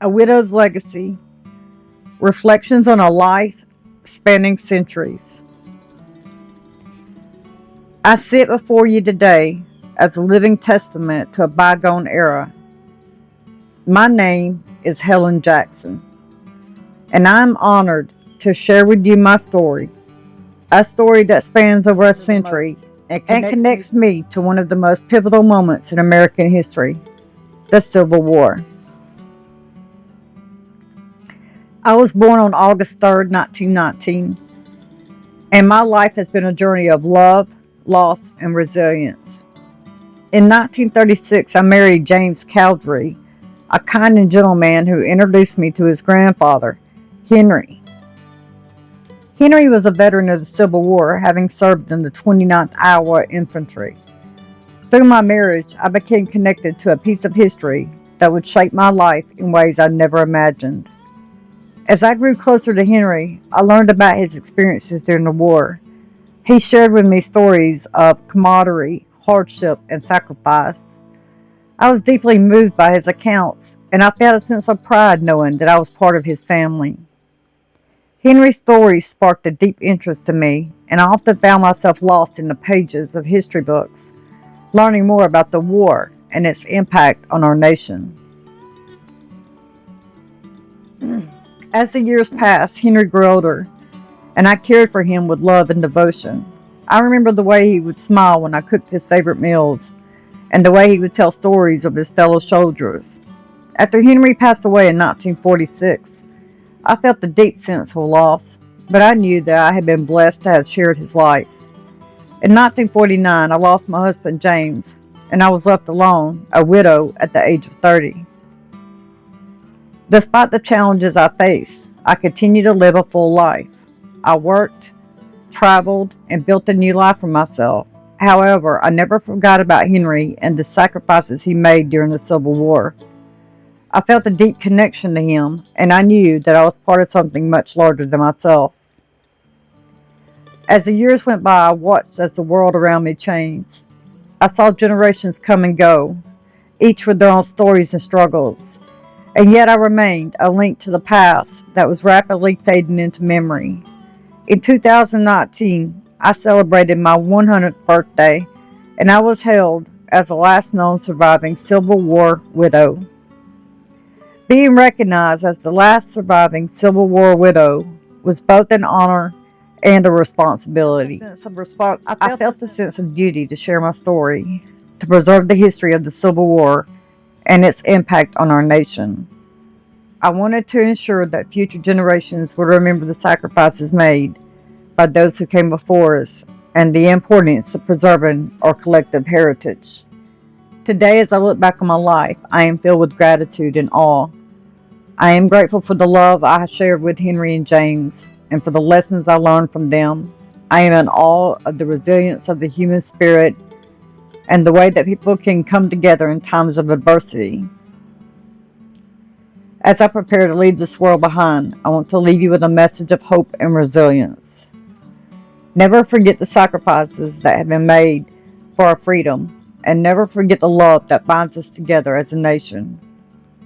A Widow's Legacy, Reflections on a Life Spanning Centuries. I sit before you today as a living testament to a bygone era. My name is Helen Jackson, and I'm honored to share with you my story, a story that spans over a century and connects me to one of the most pivotal moments in American history, the Civil War. I was born on August 3rd, 1919, and my life has been a journey of love, loss, and resilience. In 1936, I married James Cowdery, a kind and gentle man who introduced me to his grandfather, Henry. Henry was a veteran of the Civil War, having served in the 29th Iowa Infantry. Through my marriage, I became connected to a piece of history that would shape my life in ways I never imagined. As I grew closer to Henry, I learned about his experiences during the war. He shared with me stories of camaraderie, hardship, and sacrifice. I was deeply moved by his accounts, and I felt a sense of pride knowing that I was part of his family. Henry's stories sparked a deep interest in me, and I often found myself lost in the pages of history books, learning more about the war and its impact on our nation. As the years passed, Henry grew older, and I cared for him with love and devotion. I remember the way he would smile when I cooked his favorite meals, and the way he would tell stories of his fellow soldiers. After Henry passed away in 1946, I felt a deep sense of loss, but I knew that I had been blessed to have shared his life. In 1949, I lost my husband James, and I was left alone, a widow, at the age of 30. Despite the challenges I faced, I continued to live a full life. I worked, traveled, and built a new life for myself. However, I never forgot about Henry and the sacrifices he made during the Civil War. I felt a deep connection to him, and I knew that I was part of something much larger than myself. As the years went by, I watched as the world around me changed. I saw generations come and go, each with their own stories and struggles. And yet I remained a link to the past that was rapidly fading into memory. In 2019, I celebrated my 100th birthday, and I was hailed as the last known surviving Civil War widow. Being recognized as the last surviving Civil War widow was both an honor and a responsibility. I felt a sense of duty to share my story, to preserve the history of the Civil War and its impact on our nation. I wanted to ensure that future generations would remember the sacrifices made by those who came before us and the importance of preserving our collective heritage. Today, as I look back on my life, I am filled with gratitude and awe. I am grateful for the love I shared with Henry and James and for the lessons I learned from them. I am in awe of the resilience of the human spirit and the way that people can come together in times of adversity. As I prepare to leave this world behind, I want to leave you with a message of hope and resilience. Never forget the sacrifices that have been made for our freedom, and never forget the love that binds us together as a nation.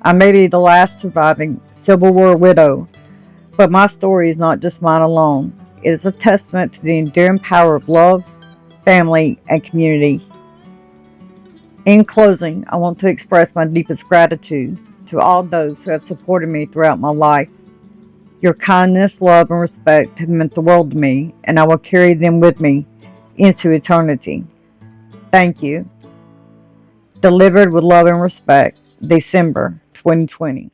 I may be the last surviving Civil War widow, but my story is not just mine alone. It is a testament to the enduring power of love, family, and community. In closing, I want to express my deepest gratitude to all those who have supported me throughout my life. Your kindness, love, and respect have meant the world to me, and I will carry them with me into eternity. Thank you. Delivered with love and respect, December 2020.